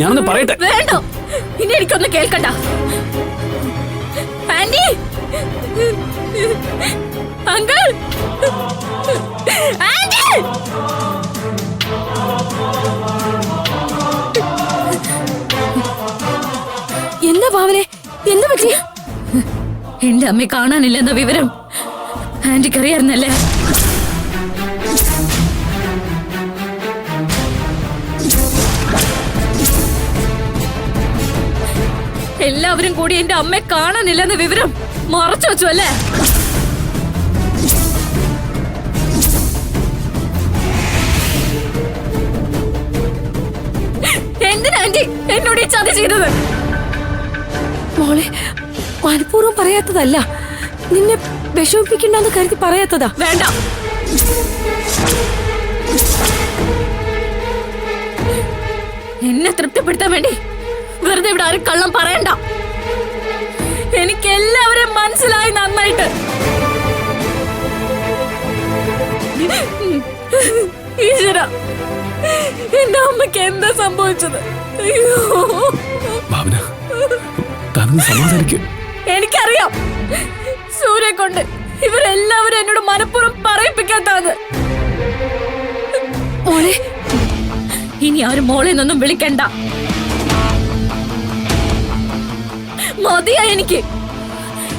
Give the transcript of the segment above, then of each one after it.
ഞാനൊന്ന് പറയട്ടെ. വേണ്ട, ഇനി എനിക്കൊന്ന് കേൾക്കണ്ട. Aunty, uncle, aunty. എന്താ ഭാവനെ, എന്താ പറ്റി? എന്റെ അമ്മയെ കാണാനില്ലെന്ന വിവരം ആന്റിക്കറിയായിരുന്നല്ലേ? എല്ലാവരും കൂടി എന്റെ അമ്മയെ കാണാനില്ലെന്ന വിവരം മറച്ചു വെച്ചു അല്ലേ? എന്തിനാ ആന്റി എന്നോട് ഈ ചതി ചെയ്തത്? മോളെ, മനഃപൂർവ്വം പറയാത്തതല്ല, നിന്നെ വിഷമിപ്പിക്കണ്ടെന്ന് കരുതി പറയാത്തതാ. വേണ്ട, എന്നെ തൃപ്തിപ്പെടുത്താൻ വേണ്ടി വെറുതെ ഇവിടെ ആരും കള്ളം പറയണ്ട. എനിക്ക് എല്ലാവരെയും മനസ്സിലായി നന്നായിട്ട്. ഈശ്വര, എന്റെ അമ്മയ്ക്ക് എന്താ സംഭവിച്ചത്? അയ്യോ, എനിക്കറിയാം, സൂര്യ കൊണ്ട് ഇവരെല്ലാവരും എന്നോട് മനഃപൂർവ്വം പറയിപ്പിക്കാത്തത്. മോളെ, ഇനി ആരും മോളെ നിന്നും വിളിക്കണ്ട. മതിയാ എനിക്ക്.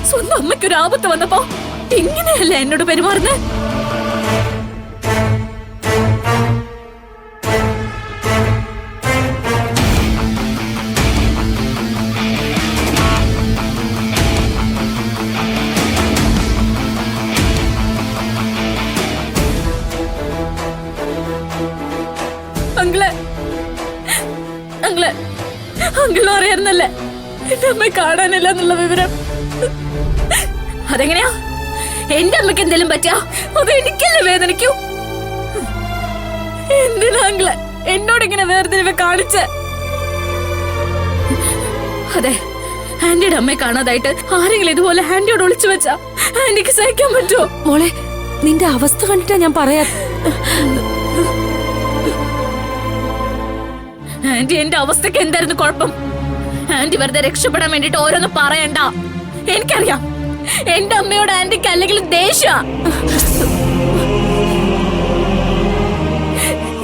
സ്വന്തം അമ്മയ്ക്കൊരു ആപത്ത് വന്നപ്പോ ഇങ്ങനെയല്ല എന്നോട് പെരുമാറുന്നത്. അങ്കിളെ, അങ്കിളെ, അങ്കിളും അറിയായിരുന്നല്ലേ എന്റെ അമ്മയെ കാണാനില്ല എന്നുള്ള വിവരം? അതെങ്ങനെയാ? എന്റെ അമ്മയ്ക്ക് എന്തെങ്കിലും പറ്റിയാ അത് എനിക്കല്ലേ വേദനിക്കൂ? എന്തിനാ അങ്കിളെ എന്നോടിങ്ങനെ വേർതിരിവ് കാണിച്ച്? അതെ, ആന്റിയുടെ അമ്മയെ കാണാതായിട്ട് ആരെങ്കിലും ഇതുപോലെ ആന്റിയോട് ഒളിച്ചു വെച്ചാ ആന്റിക്ക് സഹിക്കാൻ പറ്റുമോ? മോളെ, നിന്റെ അവസ്ഥ കണ്ടിട്ടാ ഞാൻ പറയാ. ആന്റി, എന്റെ അവസ്ഥക്ക് എന്തായിരുന്നു കുഴപ്പം? ആന്റി വെറുതെ രക്ഷപ്പെടാൻ വേണ്ടിട്ട് ഓരോന്ന് പറയണ്ട. എനിക്കറിയാം എന്റെ അമ്മയോട് ആന്റിക്ക് അല്ലെങ്കിൽ ദേഷ്യ.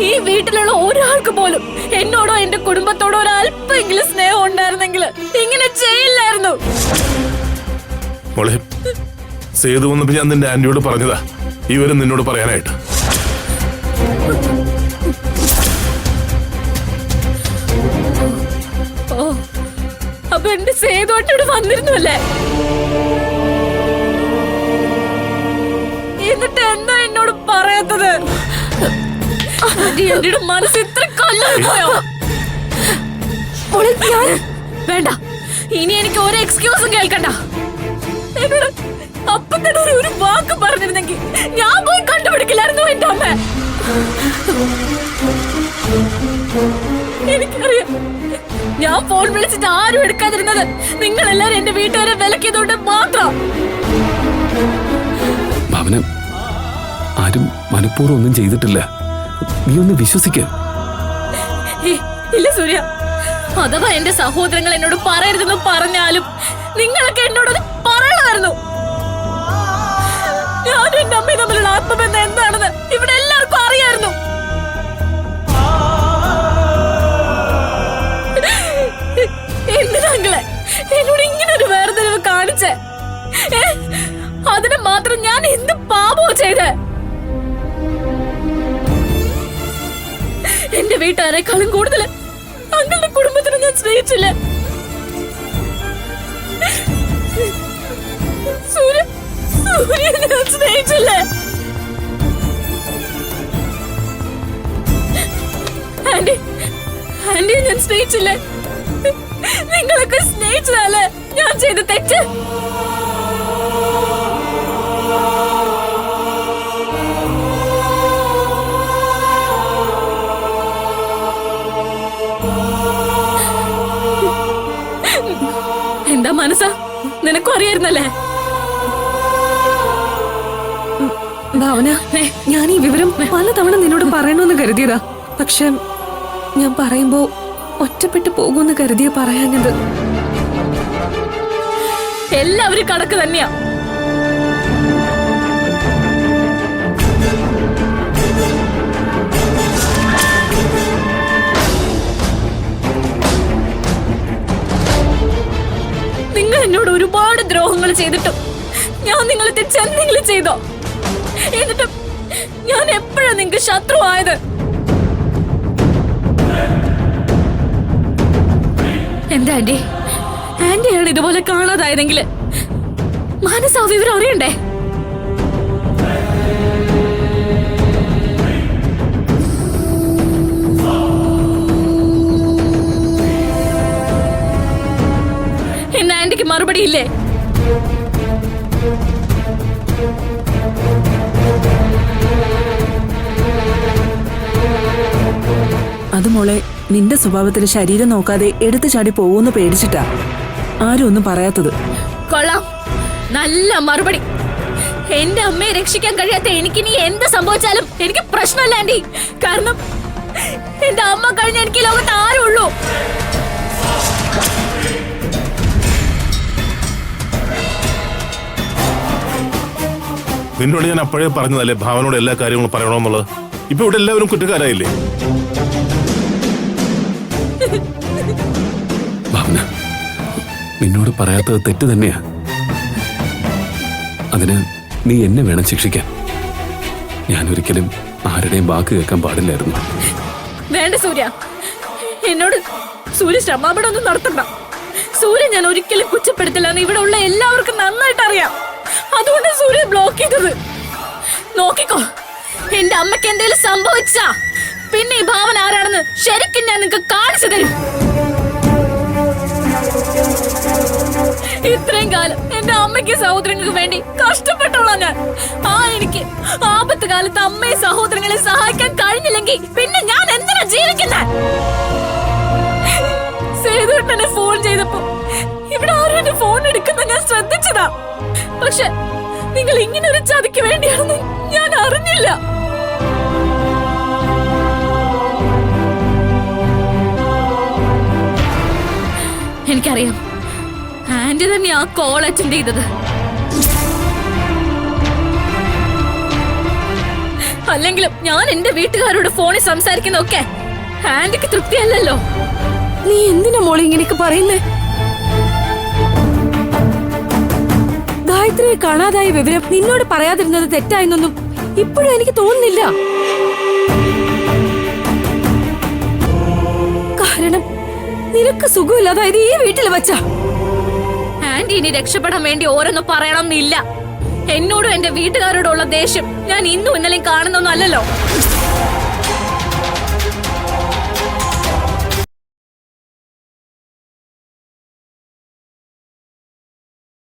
ഈ വീട്ടിലുള്ള ഒരാൾക്ക് പോലും എന്നോടോ എന്റെ കുടുംബത്തോടോ ഒരല്പെങ്കിലും സ്നേഹം ഉണ്ടായിരുന്നെങ്കിൽ ഇങ്ങനെ ചെയ്യില്ലായിരുന്നു. മോളെ, സേതു വന്നപ്പോ ഞാൻ നിന്റെ ആന്റിയോട് പറഞ്ഞതാ ഇവരും നിന്നോട് പറയാനായിട്ട്. ഓ, അപ്പൊ എന്റെ സേതുവായിട്ടോട് വന്നിരുന്നു അല്ലേ? എന്നിട്ട് എന്താ എന്നോട് പറയാത്തത്? എന്റെ മനസ്സ് ഇത്ര കൊല്ലാൻ പോയോ? വേണ്ട, ഇനി എനിക്ക് ഒരു എക്സ്ക്യൂസും കേൾക്കണ്ട. എന്നോട് അപ്പൊ തന്നെ ഒരു വാക്ക് പറഞ്ഞിരുന്നെങ്കിൽ ഞാൻ പോയി കണ്ടുപിടിക്കില്ലായിരുന്നു എന്റെ അമ്മ. എനിക്കറിയാം, ഞാൻ ഫോൺ വിളിച്ചിട്ട് ആരും എടുക്കാതിരുന്നത് നിങ്ങൾ എല്ലാരും എന്റെ വീട്ടുകാരെ വിലക്കിയതുകൊണ്ട് മാത്രം. ആരും മനഃപൂർവ്വം ഒന്നും ചെയ്തിട്ടില്ല, നീ ഒന്ന് വിശ്വസിക്ക. ഇല്ല സൂര്യ, അഥവാ എന്റെ സഹോദരങ്ങൾ എന്നോട് പറയരുതെന്ന് പറഞ്ഞാലും നിങ്ങളൊക്കെ എന്നോട് പറയണമായിരുന്നു. ഞാനും എന്റെ അമ്മയും തമ്മിലുള്ള ആത്മബന്ധം എന്താണെന്ന് ഇവിടെ എല്ലാവർക്കും അറിയായിരുന്നു. എന്തിനാങ്ങളെ എന്നോട് ഇങ്ങനെ ഒരു വേർതിരിവ് കാണിച്ചേ? അതിന് മാത്രം ഞാൻ എന്ത് പാപോ ചെയ്ത്? എന്റെ വീട്ടുകാരെക്കാളും കൂടുതൽ അങ്ങളുടെ കുടുംബത്തിനെ ഞാൻ സ്നേഹിച്ചില്ല. സൂര്യ ഞാൻ സ്നേഹിച്ചില്ലേ? ആന്റിയെ ഞാൻ സ്നേഹിച്ചില്ലേ? നിങ്ങളൊക്കെ സ്നേഹിച്ചതല്ലേ ഞാൻ ചെയ്ത തെറ്റ്? എന്താ മനസ്സാ, നിനക്കും അറിയായിരുന്നല്ലേ? ഭാവന, ഞാൻ ഈ വിവരം പലതവണ നിന്നോട് പറയണമെന്ന് കരുതിയതാ. പക്ഷെ ഞാൻ പറയുമ്പോ ഒറ്റപ്പെട്ടു പോകുമെന്ന് കരുതിയ പറയാഞ്ഞത്. എല്ലാവരും കണക്ക് തന്നെയാ. നിങ്ങൾ എന്നോട് ഒരുപാട് ദ്രോഹങ്ങൾ ചെയ്തിട്ടും ഞാൻ നിങ്ങളെ തെറ്റെന്തെങ്കിലും ചെയ്തോ? എന്നിട്ടും ഞാൻ എപ്പോഴാ നിങ്ങൾക്ക് ശത്രു ആയത്? എന്താ ആന്റി, ആന്റിയാണ് ഇതുപോലെ കാണാതായതെങ്കിൽ മാനസ ആ വിവരം അറിയണ്ടേ? എന്ന ആന്റിക്ക് മറുപടി ഇല്ലേ? അത് മോളെ, നിന്റെ സ്വഭാവത്തിന് ശരീരം നോക്കാതെ എടുത്തു ചാടി പോകുമെന്ന് പേടിച്ചിട്ടാ ആരും ഒന്നും പറയാത്തത്. കൊള്ളാം, നല്ല മറുപടി. എന്റെ അമ്മയെ രക്ഷിക്കാൻ കഴിയാത്ത എനിക്കിനി എന്ത് സംഭവിച്ചാലും എനിക്ക് പ്രശ്നമല്ല ആന്റി. കാരണം എന്റെ അമ്മ കഴിഞ്ഞ എനിക്ക് ലോകത്ത് ആരും ഉള്ളൂ. നിന്നോട് ഞാൻ അപ്പോഴേ പറഞ്ഞതല്ലേ ഭാവനോട് എല്ലാ കാര്യങ്ങളും പറയണമെന്നുള്ളത്. ഇപ്പൊ ഇവിടെ എല്ലാവരും കുറ്റക്കാരായില്ലേ? ഭാവന, നിന്നോട് പറയാത്തത് തെറ്റ് തന്നെയാ. അതിന് നീ എന്നെ വേണം ശിക്ഷിക്കാൻ. ഞാൻ ഒരിക്കലും ആരുടെയും വാക്ക് കേൾക്കാൻ പാടില്ലായിരുന്നു. വേണ്ട സൂര്യ, എന്നോട് സൂര്യ ക്ഷമാപണമൊന്നും നടത്തണ്ട. സൂര്യ ഞാൻ ഒരിക്കലും കുറ്റപ്പെടുത്തില്ലെന്ന് ഇവിടെ ഉള്ള എല്ലാവർക്കും നന്നായിട്ട് അറിയാം. അതുകൊണ്ട് സൂര്യ ബ്ലോക്ക് ചെയ്തത്. നോക്കിക്കോ, എന്റെ അമ്മയ്ക്ക് എന്തെങ്കിലും സംഭവിച്ചാ പിന്നെ ഈ ഭാവന ആരാണെന്ന് ശരിക്കും ഞാൻ നിങ്ങൾക്ക് കാണിച്ചു തരും. ഇത്രയും കാലം എന്റെ അമ്മയ്ക്ക് സഹോദരങ്ങൾക്ക് വേണ്ടി കഷ്ടപ്പെട്ടോളാം ഞാൻ. എനിക്ക് ആപത്ത് കാലത്ത് അമ്മയെ സഹോദരങ്ങളെ സഹായിക്കാൻ കഴിഞ്ഞില്ലെങ്കിൽ പിന്നെ ഞാൻ എന്തിനാ ജീവിക്കുന്നത്? സേതുട്ടനെ ഫോൺ ചെയ്തപ്പോ ഇവിടെ ആരും എന്റെ ഫോൺ എടുക്കുന്ന ഞാൻ ശ്രദ്ധിച്ചതാ. പക്ഷെ നിങ്ങൾ ഇങ്ങനെ ഒരു ചതിക്ക് വേണ്ടിയാണെന്ന് ഞാൻ അറിഞ്ഞില്ല. എനിക്കറിയാം, ആന്റി തന്നെ ആ കോൾ അറ്റൻഡ് ചെയ്തത്. അല്ലെങ്കിലും ഞാൻ എന്റെ വീട്ടുകാരോട് ഫോണിൽ സംസാരിക്കുന്നൊക്കെ ആന്റിക്ക് തൃപ്തിയല്ലല്ലോ. നീ എന്തിനാ മോളെ ഇങ്ങനെയൊക്കെ പറയുന്നേ? ഗായത്രിയെ കാണാതായ വിവരം നിന്നോട് പറയാതിരുന്നത് തെറ്റായെന്നൊന്നും ഇപ്പോഴും എനിക്ക് തോന്നുന്നില്ല. കാരണം നിനക്ക് സുഖമില്ലാതായത് ഈ വീട്ടിൽ വച്ചാ. ആന്റി ഇനി രക്ഷപ്പെടാൻ വേണ്ടി ഓരോന്നും പറയണമെന്നില്ല. എന്നോടും എന്റെ വീട്ടുകാരോടുള്ള ദേഷ്യം ഞാൻ ഇന്നും ഇന്നലെയും കാണുന്നൊന്നും അല്ലല്ലോ.